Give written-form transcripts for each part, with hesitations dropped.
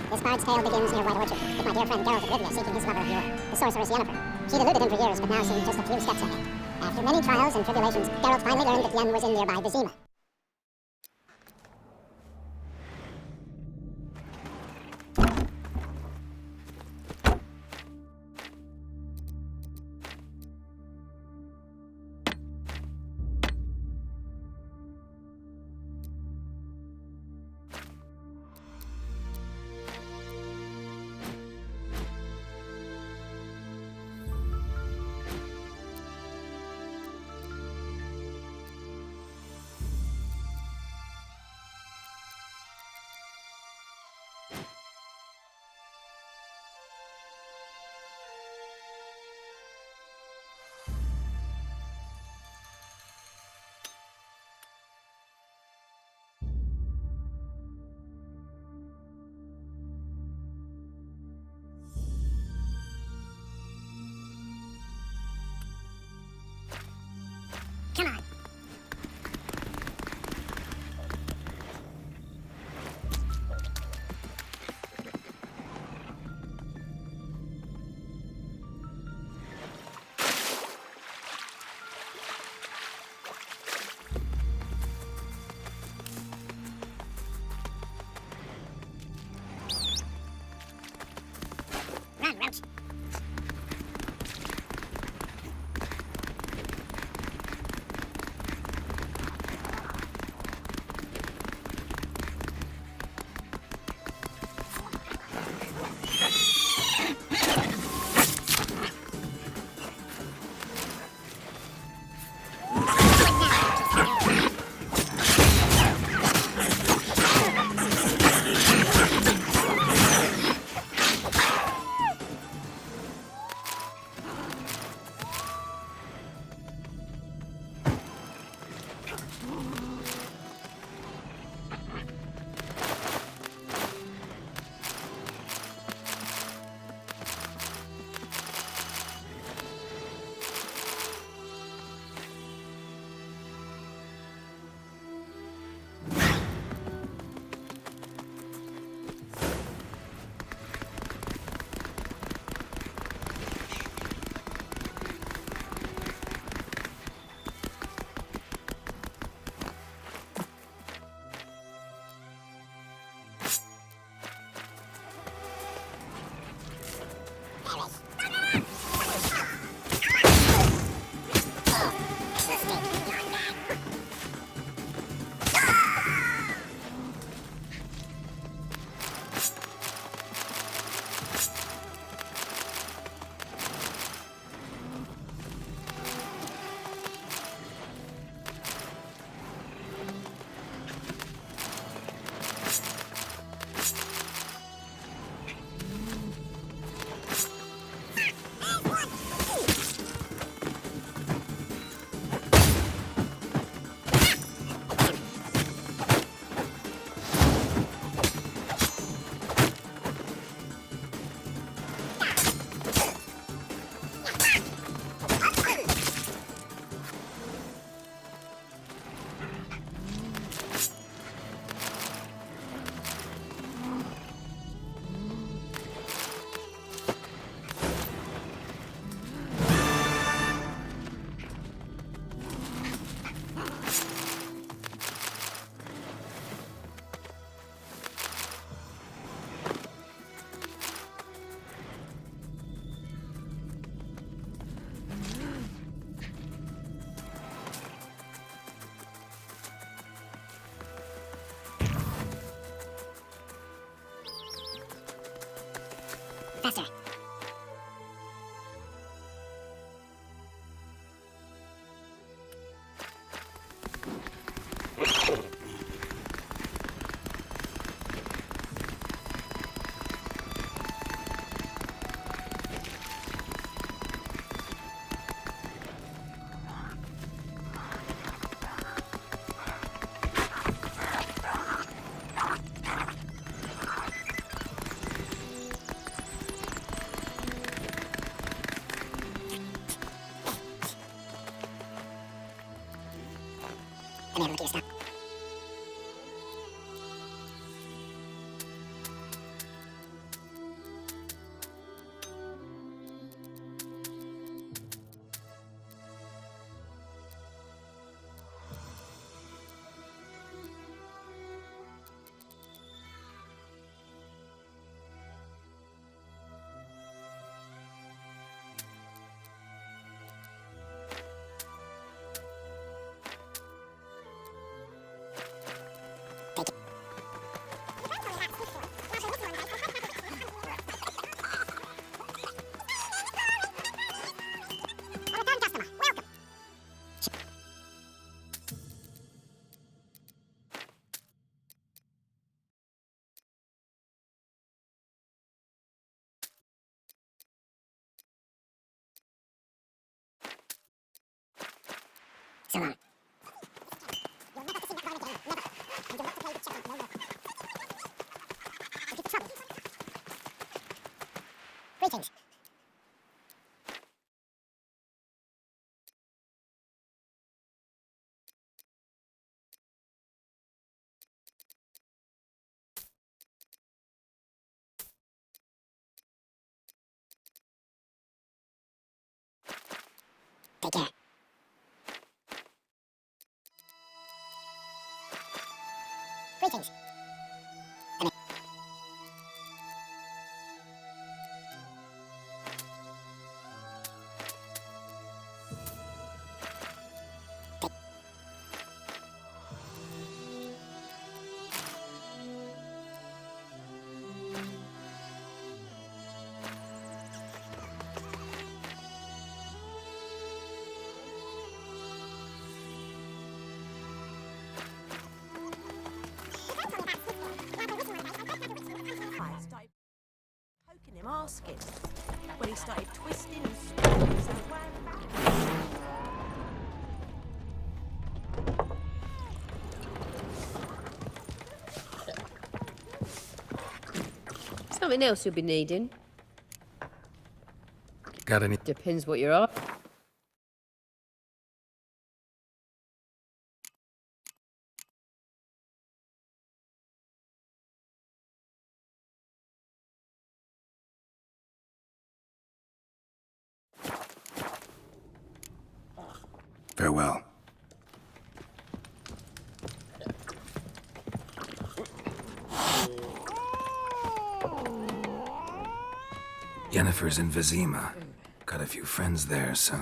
This bard's tale begins near White Orchard, with my dear friend Geralt of Rivia seeking his lover of yore, the sorceress Yennefer. She'd eluded him for years, but now seemed just a few steps ahead. After many trials and tribulations, Geralt finally learned that Yen was in nearby Vizima. Come on. Run, Roach. Faster. trouble. Greetings. Take care. Greetings. I started poking him, asking. When he started twisting and screaming, he said, Something else you'll be needing. Got any? Depends what you're after. Farewell. Yennefer's in Vizima. Got a few friends there, so...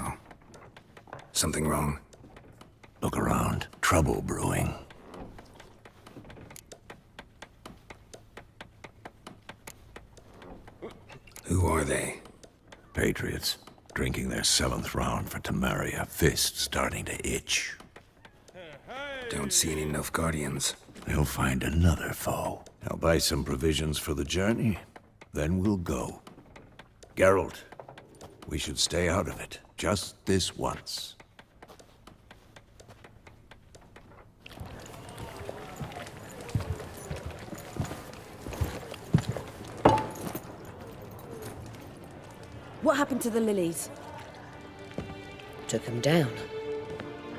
Something wrong? Look around. Trouble brewing. Who are they? Patriots. Drinking their 7th round for Temeria. Fist starting to itch. Don't see any Nilfgaardians. They'll find another foe. I'll buy some provisions for the journey. Then we'll go. Geralt, we should stay out of it. Just this once. what happened to the lilies? Took 'em down.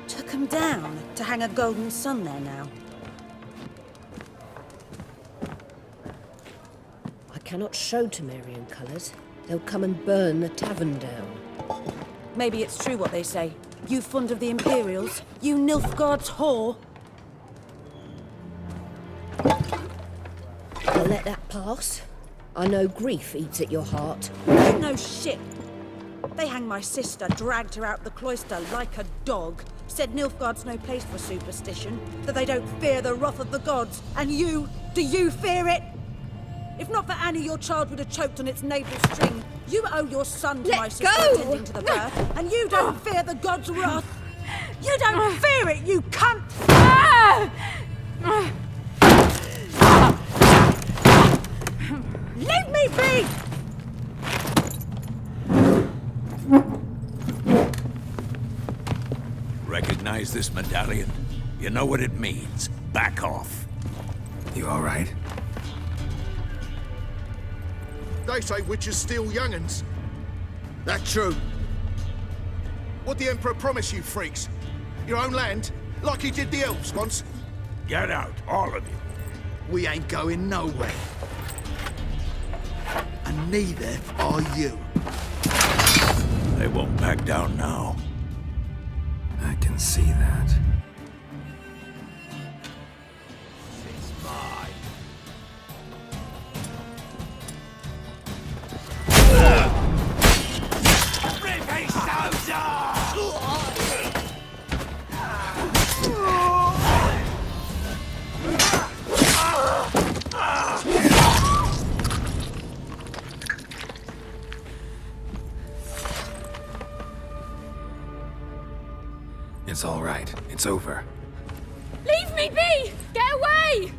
Took them down to hang a golden sun there now. I cannot show Temerian colours. They'll come and burn the tavern down. Maybe it's true what they say. You fond of the Imperials? You Nilfgaard's whore? I'll let that pass. I know grief eats at your heart. You know shit. They hanged my sister, dragged her out the cloister like a dog. Said Nilfgaard's no place for superstition, that they don't fear the wrath of the gods. And you, do you fear it? If not for Annie, your child would have choked on its navel string. You owe your son to my sister attending to the birth, and you don't fear the gods' wrath. You don't fear it, you cunt! Leave me be! Recognize this medallion? You know what it means. Back off. You all right? They say witches steal young'uns. That true? What'd the Emperor promise you freaks? Your own land? Like he did the elves once? Get out, all of you. We ain't going nowhere. And neither are you. They won't back down now. I can see that. It's mine. It's all right. It's over. Leave me be! Get away!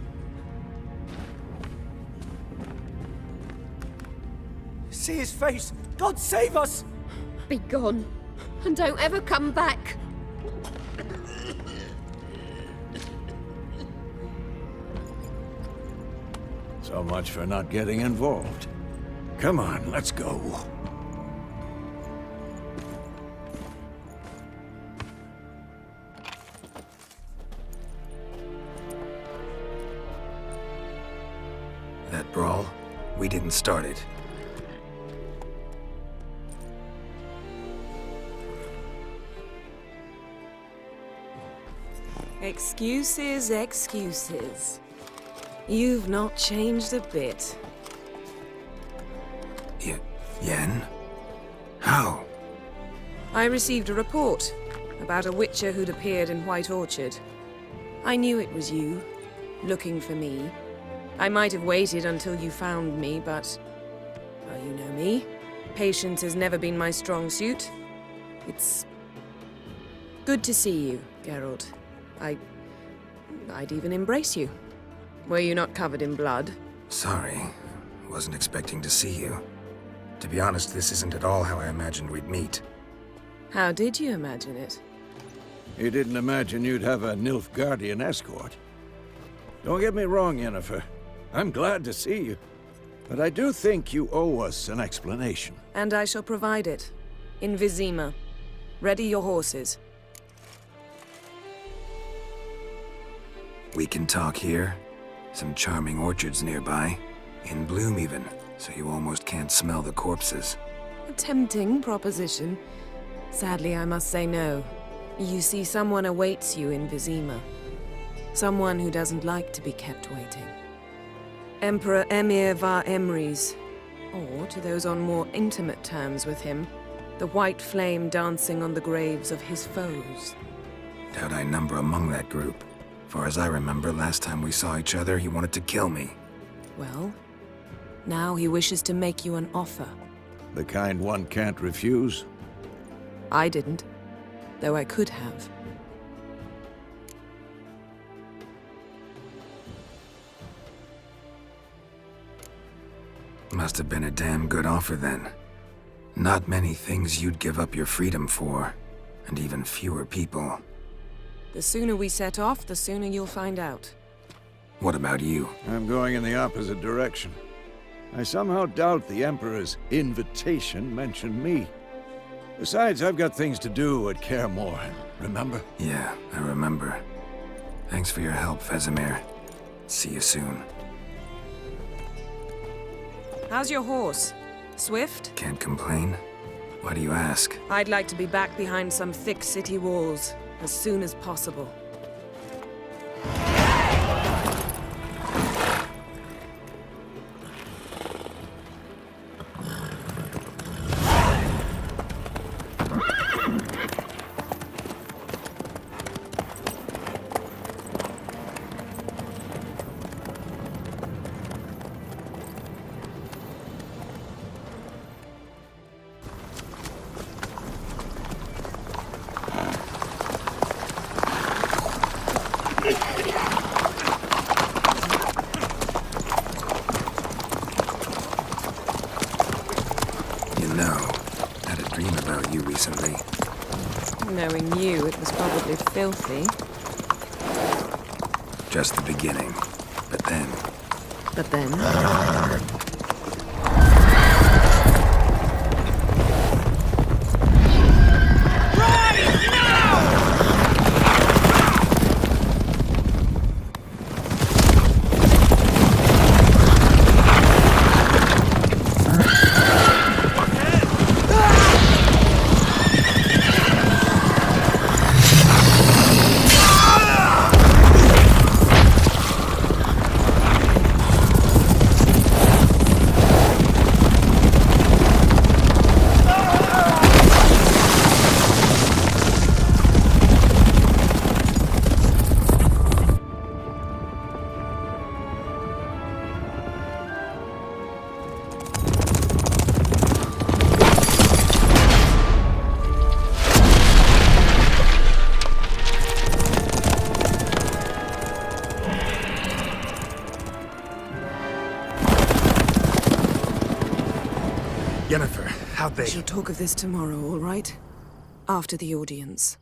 See his face! God save us! Be gone, and don't ever come back. So much for not getting involved. Come on, let's go. That brawl, we didn't start it. Excuses, excuses. You've not changed a bit. Yen? How? I received a report about a witcher who'd appeared in White Orchard. I knew it was you, looking for me. I might have waited until you found me, but... well, you know me. Patience has never been my strong suit. It's... good to see you, Geralt. I'd even embrace you. Were you not covered in blood? Sorry. Wasn't expecting to see you. To be honest, this isn't at all how I imagined we'd meet. How did you imagine it? You didn't imagine you'd have a Nilfgaardian escort. Don't get me wrong, Yennefer. I'm glad to see you. But I do think you owe us an explanation. And I shall provide it. In Vizima. Ready your horses. We can talk here. Some charming orchards nearby. In bloom even, so you almost can't smell the corpses. A tempting proposition. Sadly, I must say no. You see, someone awaits you in Vizima. Someone who doesn't like to be kept waiting. Emperor Emhyr var Emreis. Or, to those on more intimate terms with him, the white flame dancing on the graves of his foes. Doubt I number among that group. Far as I remember, last time we saw each other, he wanted to kill me. Well, now he wishes to make you an offer. The kind one can't refuse? I didn't, though I could have. Must have been a damn good offer then. Not many things you'd give up your freedom for, and even fewer people. The sooner we set off, the sooner you'll find out. What about you? I'm going in the opposite direction. I somehow doubt the Emperor's invitation mentioned me. Besides, I've got things to do at Kaer Morhen, remember? Yeah, I remember. Thanks for your help, Vesemir. See you soon. How's your horse? Swift? Can't complain. Why do you ask? I'd like to be back behind some thick city walls as soon as possible. Recently. Knowing you, it was probably filthy. Just the beginning. But then... But then? Yennefer, how'd they... We shall talk of this tomorrow, all right? After the audience.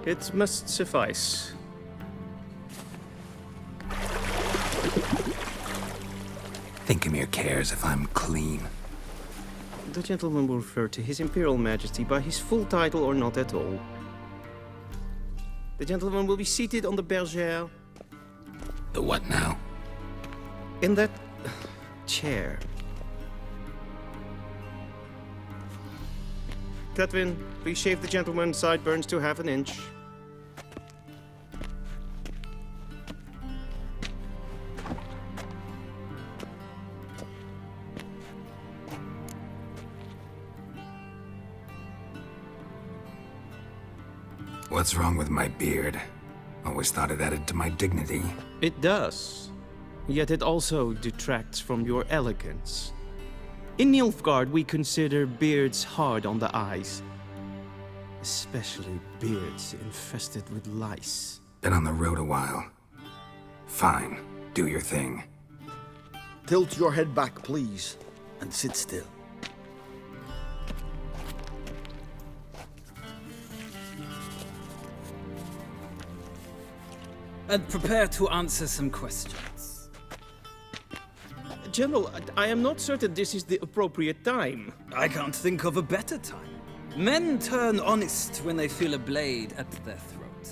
It must suffice. Thinkamere cares if I'm clean. The gentleman will refer to His Imperial Majesty by his full title or not at all. The gentleman will be seated on the bergère. The what now? In that chair. Cletwin, please shave the gentleman's sideburns to 1/2 inch. What's wrong with my beard? Always thought it added to my dignity. It does. Yet it also detracts from your elegance. In Nilfgaard, we consider beards hard on the eyes. Especially beards infested with lice. Been on the road a while. Fine, do your thing. Tilt your head back, please, and sit still. And prepare to answer some questions. General, I am not certain this is the appropriate time. I can't think of a better time. Men turn honest when they feel a blade at their throat.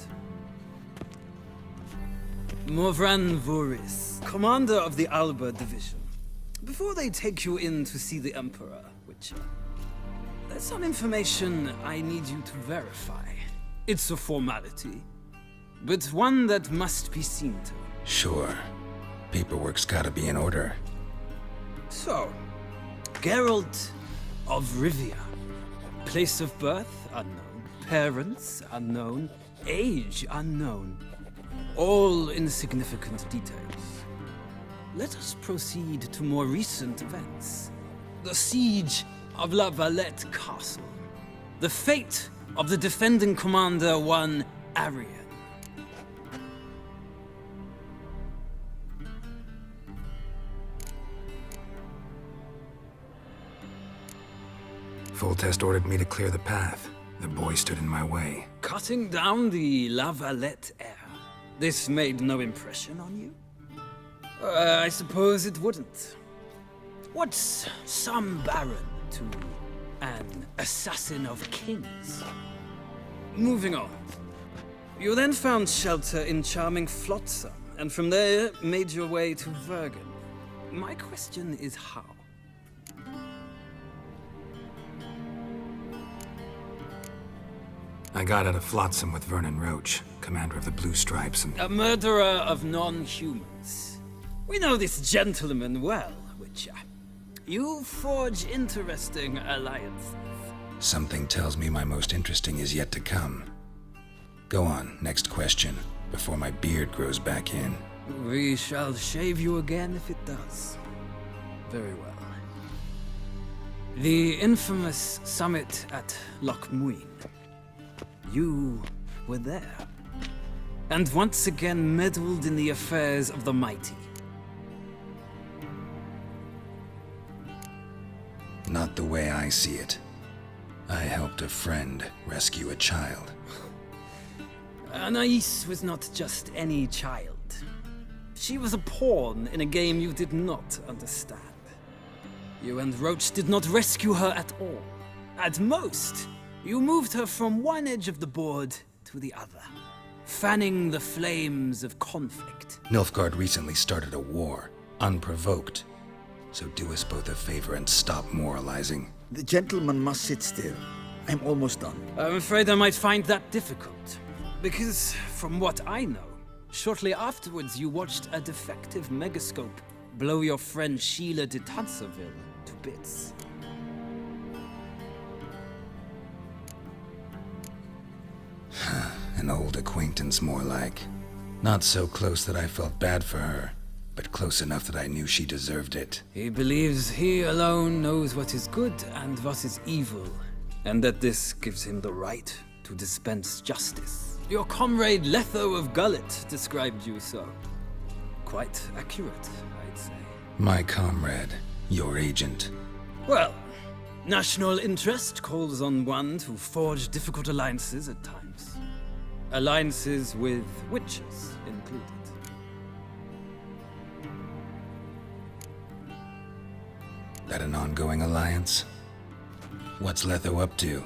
Morvran Voorhis, commander of the Alba Division. Before they take you in to see the Emperor, Witcher, there's some information I need you to verify. It's a formality, but one that must be seen to. Sure. Paperwork's gotta be in order. So, Geralt of Rivia. Place of birth unknown. Parents unknown. Age unknown. All insignificant details. Let us proceed to more recent events. The siege of La Valette Castle. The fate of the defending commander, one Arian. Foltest ordered me to clear the path. The boy stood in my way. Cutting down the La Valette heir. This made no impression on you? I suppose it wouldn't. What's some baron to an assassin of kings? Moving on. You then found shelter in charming Flotsam, and from there made your way to Vergen. My question is how? I got out of Flotsam with Vernon Roach, commander of the Blue Stripes, and... A murderer of non-humans. We know this gentleman well, Witcher. You forge interesting alliances. Something tells me my most interesting is yet to come. Go on, next question, before my beard grows back in. We shall shave you again if it does. Very well. The infamous summit at Loch Muin. You were there. And once again meddled in the affairs of the mighty. Not the way I see it. I helped a friend rescue a child. Anais was not just any child. She was a pawn in a game you did not understand. You and Roach did not rescue her at all. At most, you moved her from one edge of the board to the other, fanning the flames of conflict. Nilfgaard recently started a war, unprovoked. So do us both a favor and stop moralizing. The gentleman must sit still. I'm almost done. I'm afraid I might find that difficult. Because, from what I know, shortly afterwards you watched a defective megascope blow your friend Sheila de Tanserville to bits. An old acquaintance, more like. Not so close that I felt bad for her, but close enough that I knew she deserved it. He believes he alone knows what is good and what is evil, and that this gives him the right to dispense justice. Your comrade Letho of Gullet described you so. Quite accurate, I'd say. My comrade, your agent. Well, National interest calls on one to forge difficult alliances at times. Alliances with witches included. That an ongoing alliance? What's Letho up to?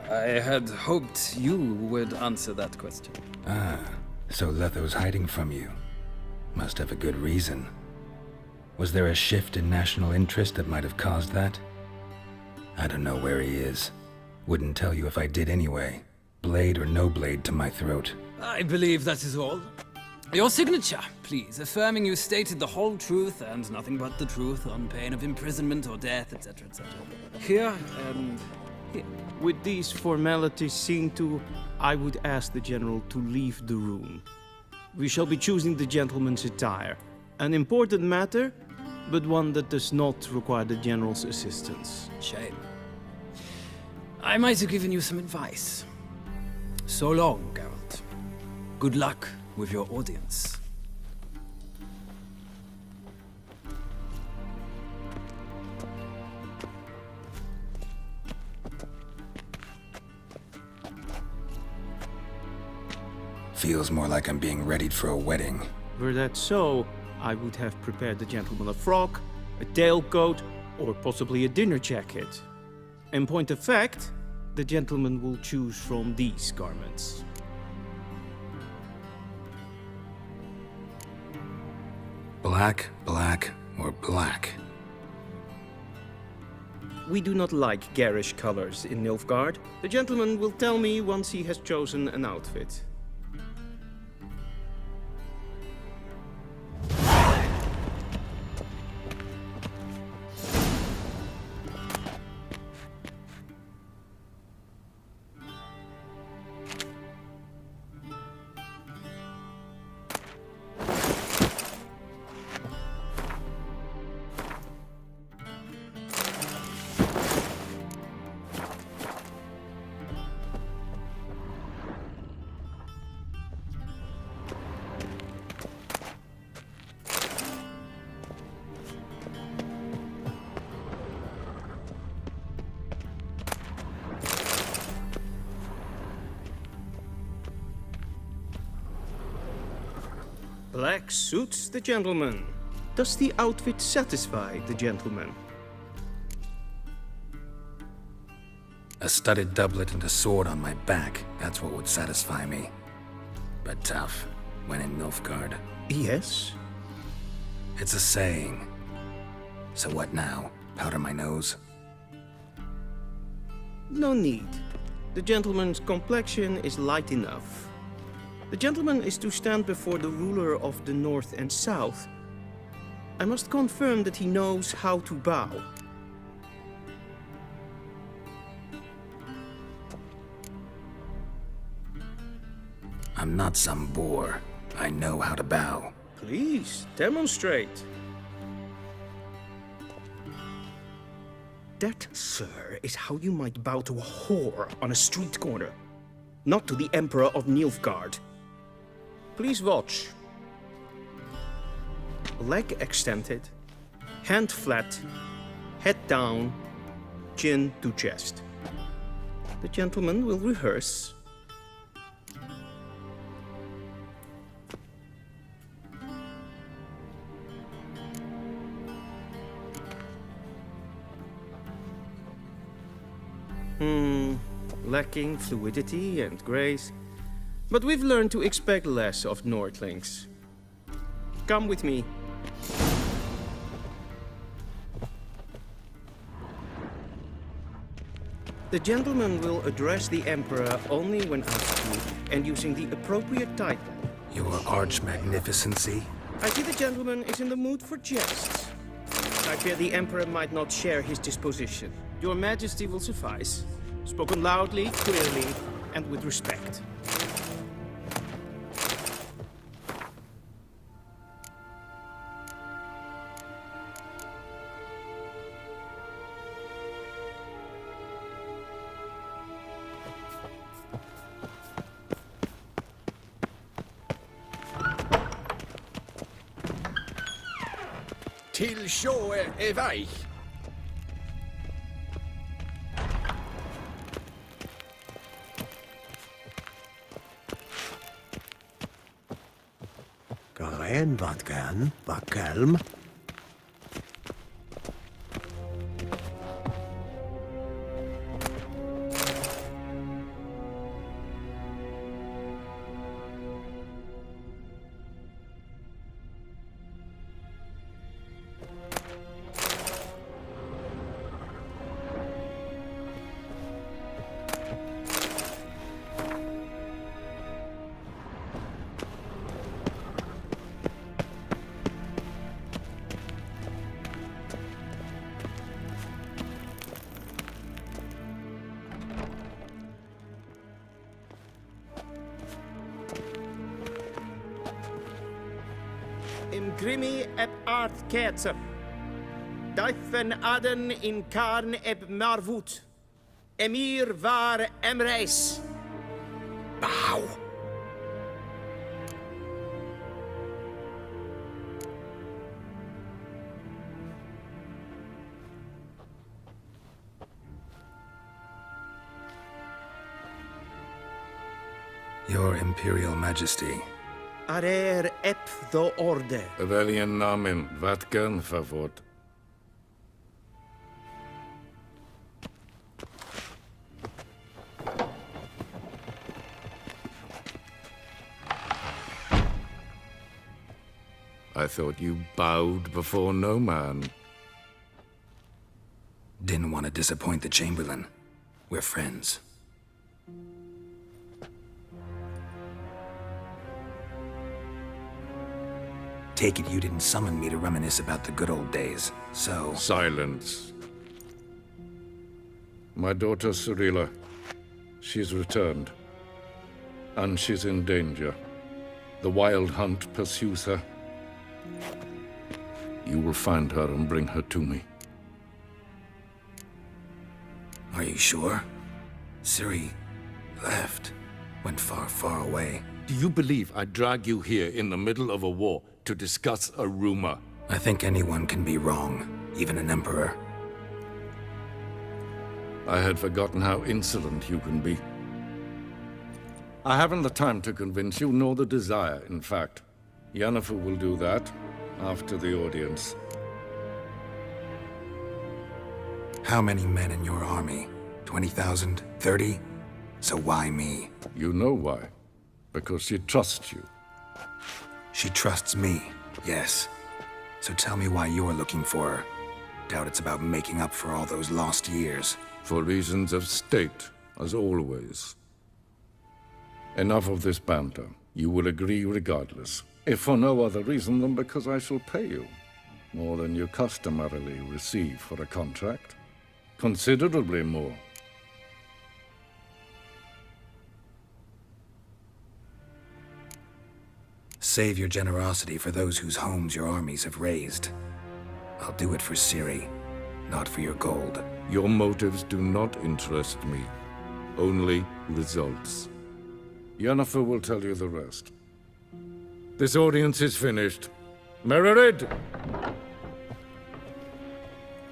I had hoped you would answer that question. Ah, so Letho's hiding from you. Must have a good reason. Was there a shift in national interest that might have caused that? I don't know where he is. Wouldn't tell you if I did anyway. Blade or no blade to my throat. I believe that is all. Your signature, please, affirming you stated the whole truth and nothing but the truth on pain of imprisonment or death, etc., etc. Here and here. With these formalities seen to, I would ask the General to leave the room. We shall be choosing the gentleman's attire. An important matter, but one that does not require the General's assistance. Shame. I might have given you some advice. So long, Geralt. Good luck with your audience. Feels more like I'm being readied for a wedding. Were that so, I would have prepared the gentleman a frock, a tailcoat, or possibly a dinner jacket. In point of fact, the gentleman will choose from these garments. Black, black, or black? We do not like garish colors in Nilfgaard. The gentleman will tell me once he has chosen an outfit. Black suits the gentleman. Does the outfit satisfy the gentleman? A studded doublet and a sword on my back, that's what would satisfy me. But tough, when in Nilfgaard. Yes? It's a saying. So what now? Powder my nose? No need. The gentleman's complexion is light enough. The gentleman is to stand before the ruler of the North and South. I must confirm that he knows how to bow. I'm not some boor. I know how to bow. Please, demonstrate. That, sir, is how you might bow to a whore on a street corner, not to the Emperor of Nilfgaard. Please watch. Leg extended, hand flat, head down, chin to chest. The gentleman will rehearse. Lacking fluidity and grace. But we've learned to expect less of Nordlings. Come with me. The gentleman will address the Emperor only when asked to, and using the appropriate title. Your Arch-Magnificency? I see the gentleman is in the mood for jests. I fear the Emperor might not share his disposition. Your Majesty will suffice. Spoken loudly, clearly, and with respect. Till sjå er vei. en wat gaan, wat kalm. In grimi eb art ketser. Daifen aden in karn eb marvoet. Emir var emreis. Bow! Your Imperial Majesty. Arer ep the orde. Velian namen, wat kan favort. I thought you bowed before no man. Didn't want to disappoint the Chamberlain. We're friends. Take it you didn't summon me to reminisce about the good old days, so... Silence. My daughter Cirilla, she's returned. And she's in danger. The Wild Hunt pursues her. You will find her and bring her to me. Are you sure? Ciri left. Went far, far away. Do you believe I'd drag you here in the middle of a war to discuss a rumor? I think anyone can be wrong, even an emperor. I had forgotten how insolent you can be. I haven't the time to convince you, nor the desire, in fact. Yennefer will do that after the audience. How many men in your army? 20,000? 30? So why me? You know why. Because she trusts you. She trusts me, yes. So tell me why you're looking for her. Doubt it's about making up for all those lost years. For reasons of state, as always. Enough of this banter. You will agree regardless. If for no other reason than because I shall pay you. More than you customarily receive for a contract. Considerably more. Save your generosity for those whose homes your armies have razed. I'll do it for Ciri, not for your gold. Your motives do not interest me. Only results. Yennefer will tell you the rest. This audience is finished. Mererid!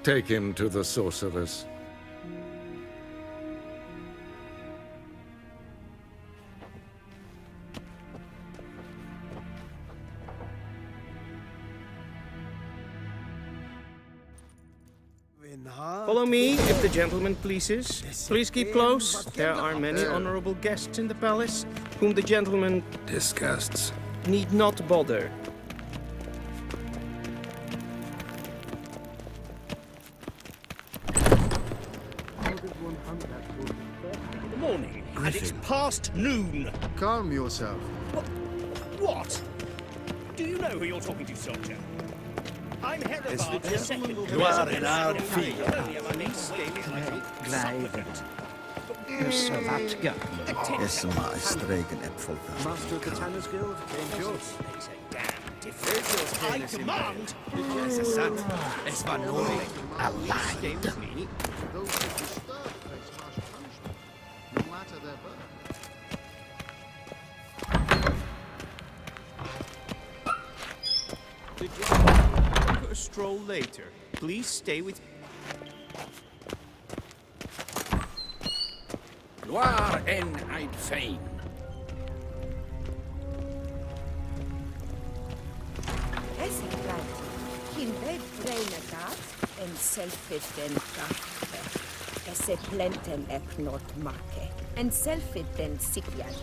Take him to the sorceress. Follow me, if the gentleman pleases. Please keep close. There are many honorable guests in the palace, whom the gentleman... disgusts. ...need not bother. Morning, and it's past noon. Calm yourself. What? Do you know who you're talking to, soldier? I'm head of our second... You are in our field. Så vatka. Es ma stregen äppelta. Master of the Tanners Guild? Yours. I command! Es war nur allein. Those who disturb face harsh punishment, no matter their birth. The gentleman will a stroll later. Please stay with... Gloire en Eid Fein. Esiplant, Kinved Vreinagat, en Selfid den Kraft, Esiplanten Epnot Make, en Selfid den Sikyan.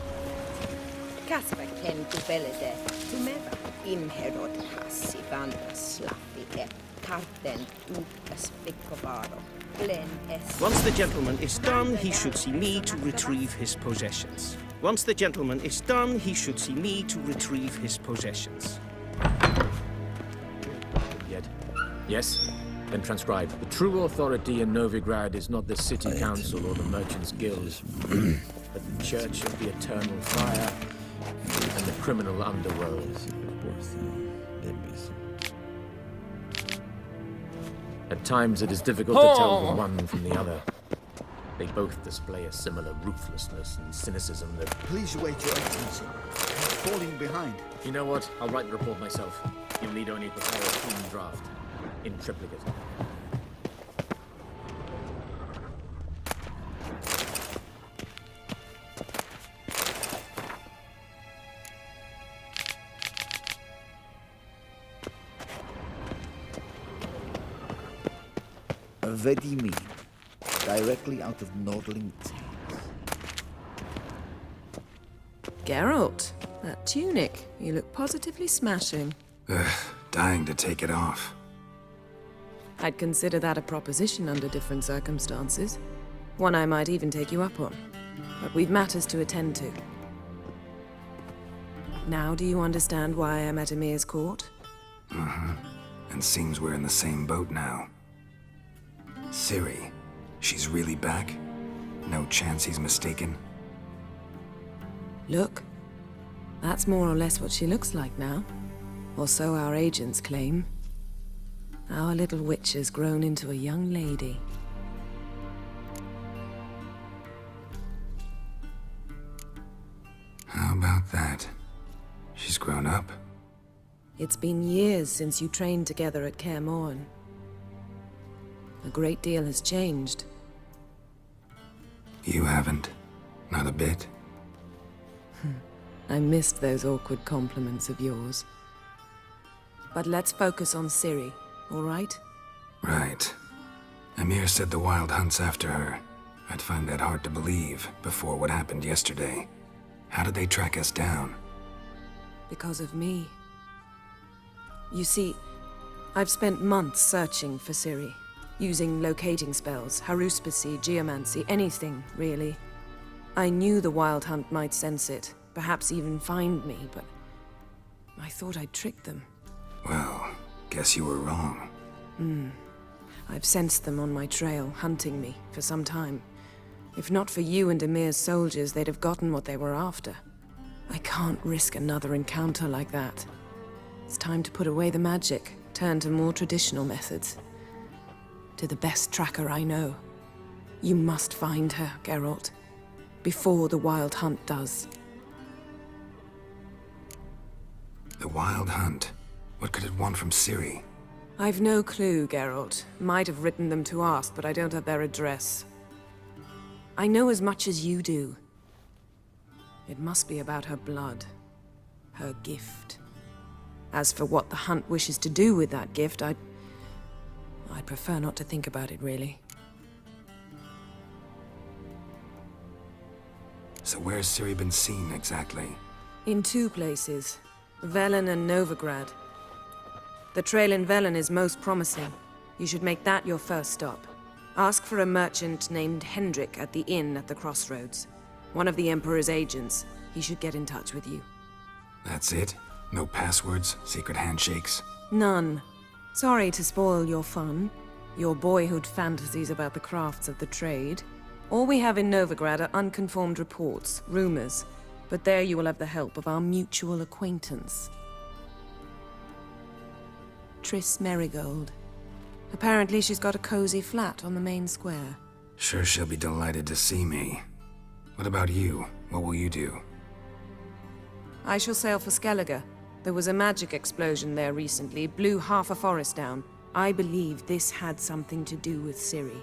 Kasper ken Gubelede, Tumeva, Imherod Hassi Vanda Slafi, Karten Ukas Vicovaro, Glen S. Once the gentleman is done, he should see me to retrieve his possessions. Once the gentleman is done, he should see me to retrieve his possessions. Yet. Yes? Then transcribe. The true authority in Novigrad is not the city council or the merchants' guilds, but the Church of the Eternal Fire and the criminal underworld. At times it is difficult to tell the one from the other. They both display a similar ruthlessness and cynicism that... Please wait, Your Excellency. I'm falling behind. You know what? I'll write the report myself. You'll need only prepare a clean draft. In triplicate. Vedimi, directly out of Nordling. Geralt, that tunic. You look positively smashing. Ugh, dying to take it off. I'd consider that a proposition under different circumstances. One I might even take you up on. But we've matters to attend to. Now do you understand why I'm at Emir's court? Mm-hmm. And seems we're in the same boat now. Ciri, she's really back? No chance he's mistaken? Look. That's more or less what she looks like now. Or so our agents claim. Our little witch has grown into a young lady. How about that? She's grown up. It's been years since you trained together at Kaer Morhen. A great deal has changed. You haven't? Not a bit? I missed those awkward compliments of yours. But let's focus on Ciri, all right? Right. Emir said the Wild Hunt's after her. I'd find that hard to believe before what happened yesterday. How did they track us down? Because of me. You see, I've spent months searching for Ciri. Using locating spells, haruspicy, geomancy, anything, really. I knew the Wild Hunt might sense it, perhaps even find me, but I thought I'd tricked them. Well, guess you were wrong. I've sensed them on my trail, hunting me, for some time. If not for you and Emir's soldiers, they'd have gotten what they were after. I can't risk another encounter like that. It's time to put away the magic, turn to more traditional methods. To the best tracker I know. You must find her, Geralt. Before the Wild Hunt does. The Wild Hunt? What could it want from Ciri? I've no clue, Geralt. Might have written them to ask, but I don't have their address. I know as much as you do. It must be about her blood. Her gift. As for what the Hunt wishes to do with that gift, I'd prefer not to think about it, really. So where's Ciri been seen, exactly? In two places. Velen and Novigrad. The trail in Velen is most promising. You should make that your first stop. Ask for a merchant named Hendrik at the inn at the crossroads. One of the Emperor's agents. He should get in touch with you. That's it? No passwords? Secret handshakes? None. Sorry to spoil your fun. Your boyhood fantasies about the crafts of the trade. All we have in Novigrad are unconfirmed reports, rumors. But there you will have the help of our mutual acquaintance. Triss Merigold. Apparently she's got a cozy flat on the main square. Sure she'll be delighted to see me. What about you? What will you do? I shall sail for Skellige. There was a magic explosion there recently, blew half a forest down. I believe this had something to do with Ciri.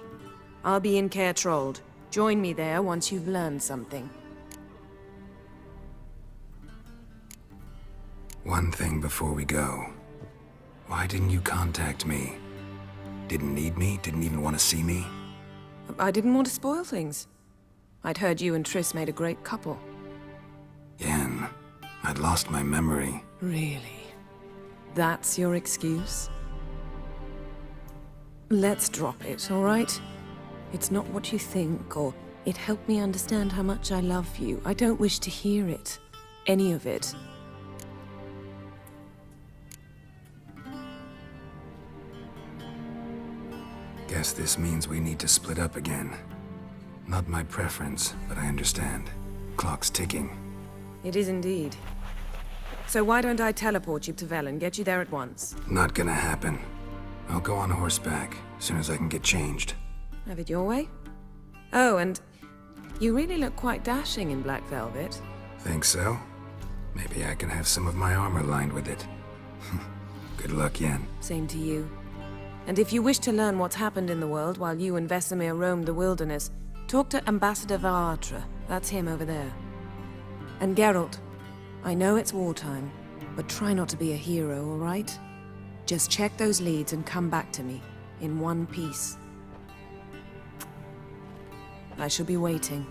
I'll be in Caer Trolde. Join me there once you've learned something. One thing before we go. Why didn't you contact me? Didn't need me? Didn't even want to see me? I didn't want to spoil things. I'd heard you and Triss made a great couple. Yen, I'd lost my memory. Really? That's your excuse? Let's drop it, all right? It's not what you think, or it helped me understand how much I love you. I don't wish to hear it. Any of it. Guess this means we need to split up again. Not my preference, but I understand. Clock's ticking. It is indeed. So why don't I teleport you to Velen, get you there at once? Not gonna happen. I'll go on horseback, as soon as I can get changed. Have it your way? Oh, and you really look quite dashing in black velvet. Think so? Maybe I can have some of my armor lined with it. Good luck, Yen. Same to you. And if you wish to learn what's happened in the world while you and Vesemir roamed the wilderness, talk to Ambassador Varatra. That's him over there. And Geralt, I know it's wartime, but try not to be a hero, all right? Just check those leads and come back to me, in one piece. I shall be waiting.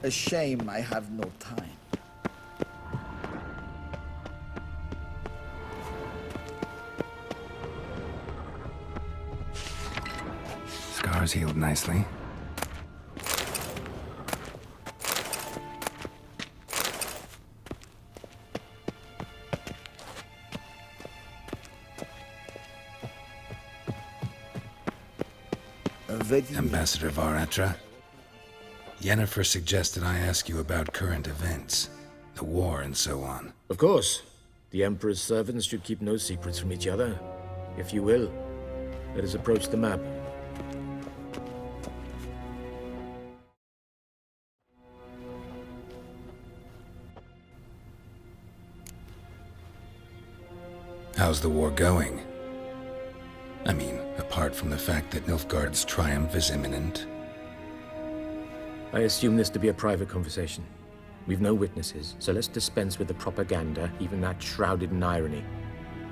A shame I have no time. Scars healed nicely. Ambassador Varatra, Yennefer suggested I ask you about current events, the war and so on. Of course. The Emperor's servants should keep no secrets from each other. If you will, let us approach the map. How's the war going? I mean, apart from the fact that Nilfgaard's triumph is imminent. I assume this to be a private conversation. We've no witnesses, so let's dispense with the propaganda, even that shrouded in irony.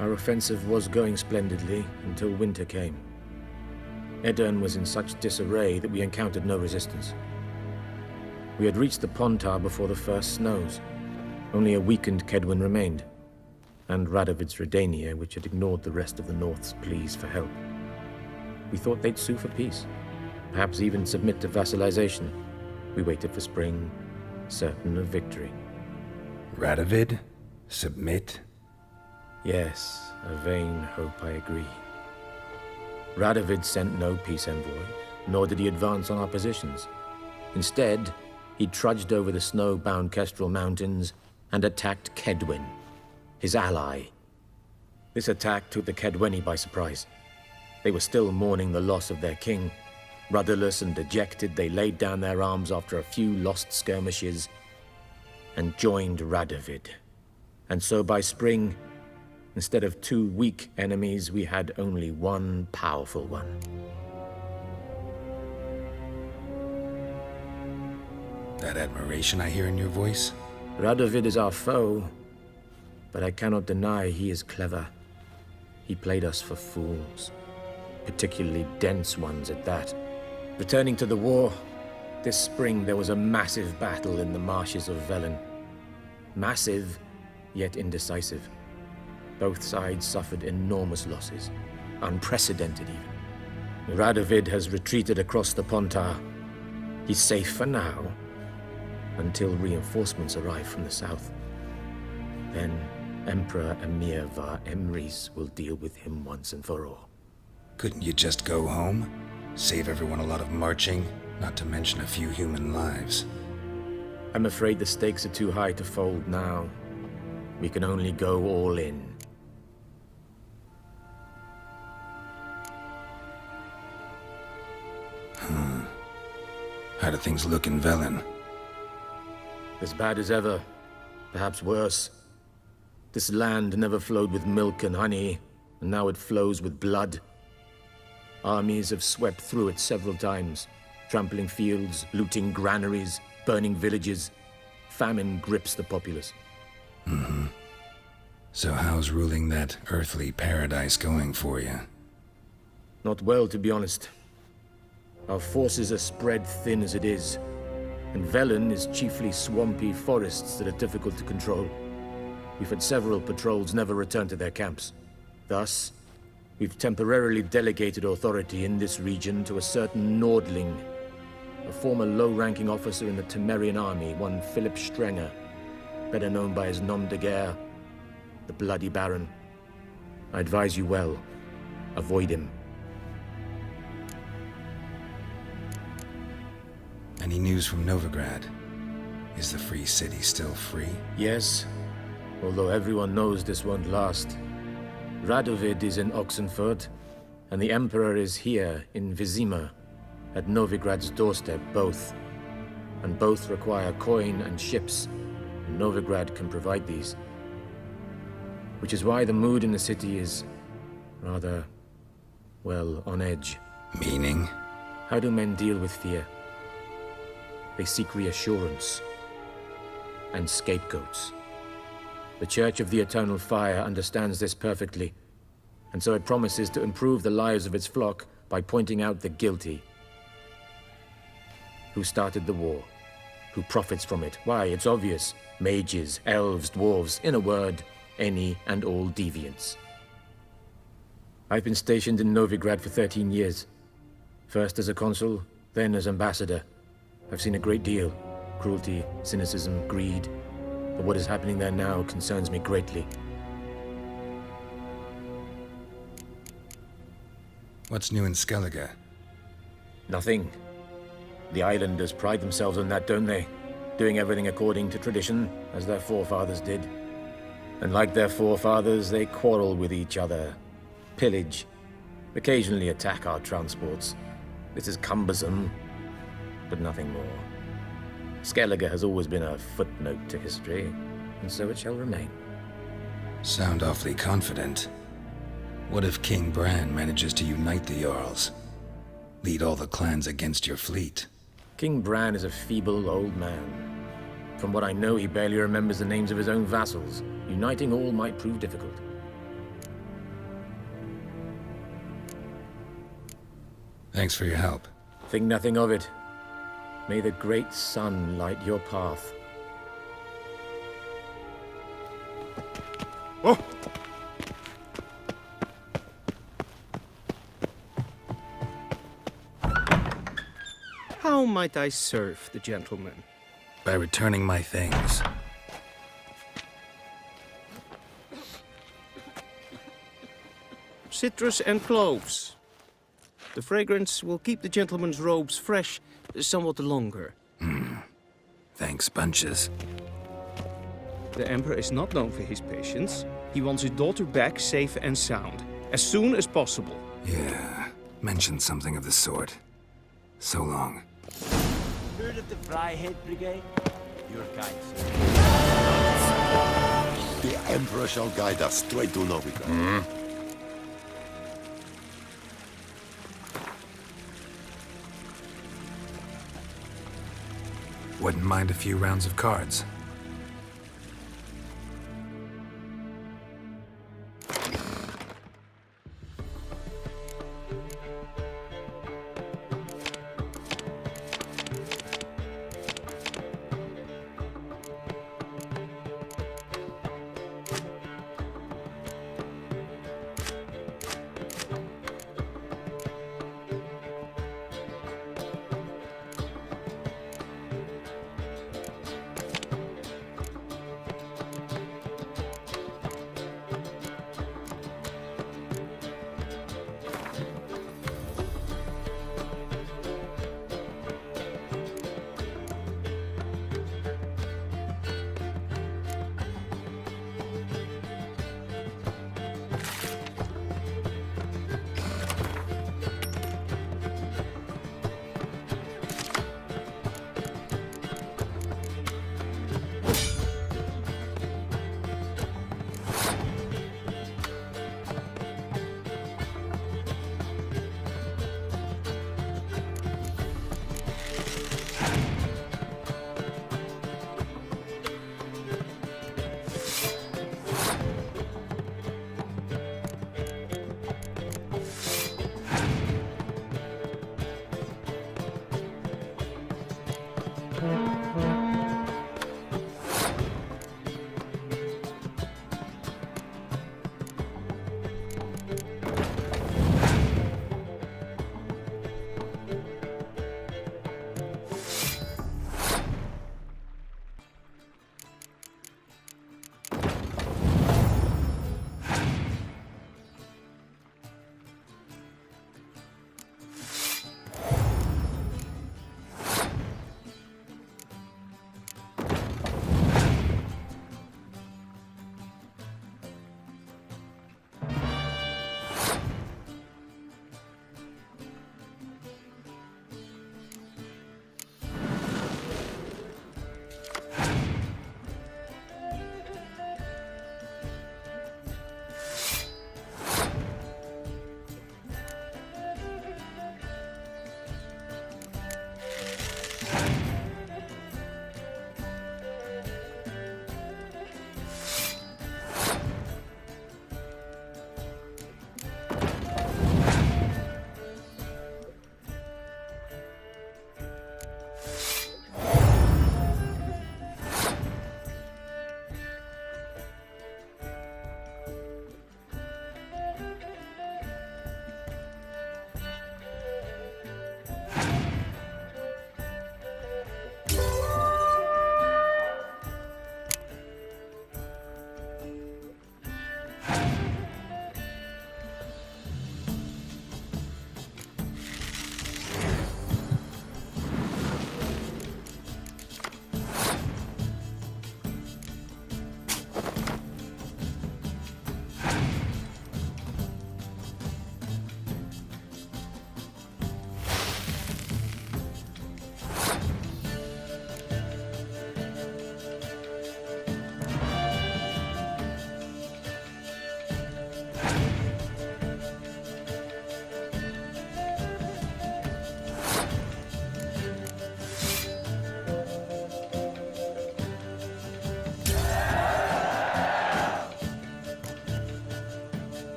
Our offensive was going splendidly until winter came. Edirn was in such disarray that we encountered no resistance. We had reached the Pontar before the first snows. Only a weakened Kaedwen remained, and Radovid's Redania, which had ignored the rest of the North's pleas for help. We thought they'd sue for peace, perhaps even submit to vassalization. We waited for spring, certain of victory. Radovid? Submit? Yes, a vain hope, I agree. Radovid sent no peace envoys, nor did he advance on our positions. Instead, he trudged over the snow-bound Kestrel Mountains and attacked Kaedwen, his ally. This attack took the Kaedweni by surprise. They were still mourning the loss of their king. Rudderless and dejected, they laid down their arms after a few lost skirmishes and joined Radovid. And so by spring, instead of two weak enemies, we had only one powerful one. That admiration I hear in your voice? Radovid is our foe, but I cannot deny he is clever. He played us for fools, particularly dense ones at that. Returning to the war, this spring there was a massive battle in the marshes of Velen. Massive, yet indecisive. Both sides suffered enormous losses, unprecedented even. Radovid has retreated across the Pontar. He's safe for now, until reinforcements arrive from the south. Then Emperor Emhyr var Emreis will deal with him once and for all. Couldn't you just go home? Save everyone a lot of marching, not to mention a few human lives. I'm afraid the stakes are too high to fold now. We can only go all in. How do things look in Velen? As bad as ever. Perhaps worse. This land never flowed with milk and honey, and now it flows with blood. Armies have swept through it several times, trampling fields, looting granaries, burning villages. Famine grips the populace. Mm-hmm. So how's ruling that earthly paradise going for you? Not well, to be honest. Our forces are spread thin as it is, and Velen is chiefly swampy forests that are difficult to control. We've had several patrols never return to their camps. Thus, we've temporarily delegated authority in this region to a certain Nordling, a former low-ranking officer in the Temerian army, one Philip Strenger, better known by his nom de guerre, the Bloody Baron. I advise you well. Avoid him. Any news from Novigrad? Is the Free City still free? Yes, although everyone knows this won't last. Radovid is in Oxenfurt, and the Emperor is here in Vizima, at Novigrad's doorstep, both. And both require coin and ships, and Novigrad can provide these. Which is why the mood in the city is rather, well, on edge. Meaning? How do men deal with fear? They seek reassurance and scapegoats. The Church of the Eternal Fire understands this perfectly, and so it promises to improve the lives of its flock by pointing out the guilty. Who started the war? Who profits from it? Why, it's obvious. Mages, elves, dwarves, in a word, any and all deviants. I've been stationed in Novigrad for 13 years. First as a consul, then as ambassador. I've seen a great deal. Cruelty, cynicism, greed. But what is happening there now concerns me greatly. What's new in Skellige? Nothing. The islanders pride themselves on that, don't they? Doing everything according to tradition, as their forefathers did. And like their forefathers, they quarrel with each other, pillage, occasionally attack our transports. This is cumbersome, but nothing more. Skellige has always been a footnote to history, and so it shall remain. Sound awfully confident. What if King Bran manages to unite the Jarls? Lead all the clans against your fleet? King Bran is a feeble old man. From what I know, he barely remembers the names of his own vassals. Uniting all might prove difficult. Thanks for your help. Think nothing of it. May the great sun light your path. Oh! How might I serve the gentleman? By returning my things. Citrus and cloves. The fragrance will keep the gentleman's robes fresh somewhat longer. Thanks, bunches. The Emperor is not known for his patience. He wants his daughter back safe and sound, as soon as possible. Yeah, mentioned something of the sort. So long. Heard of the Fryhead Brigade? Your kind, sir. The Emperor shall guide us straight to Novigrad. Wouldn't mind a few rounds of cards.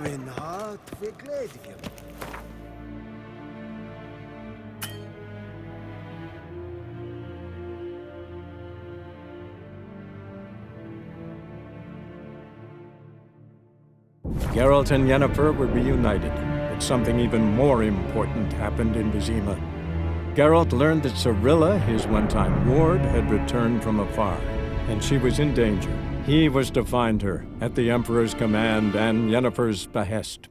Min heart verglädje. Geralt and Yennefer were reunited, but something even more important happened in Vizima. Geralt learned that Cirilla, his one-time ward, had returned from afar, and she was in danger. He was to find her, at the Emperor's command and Yennefer's behest.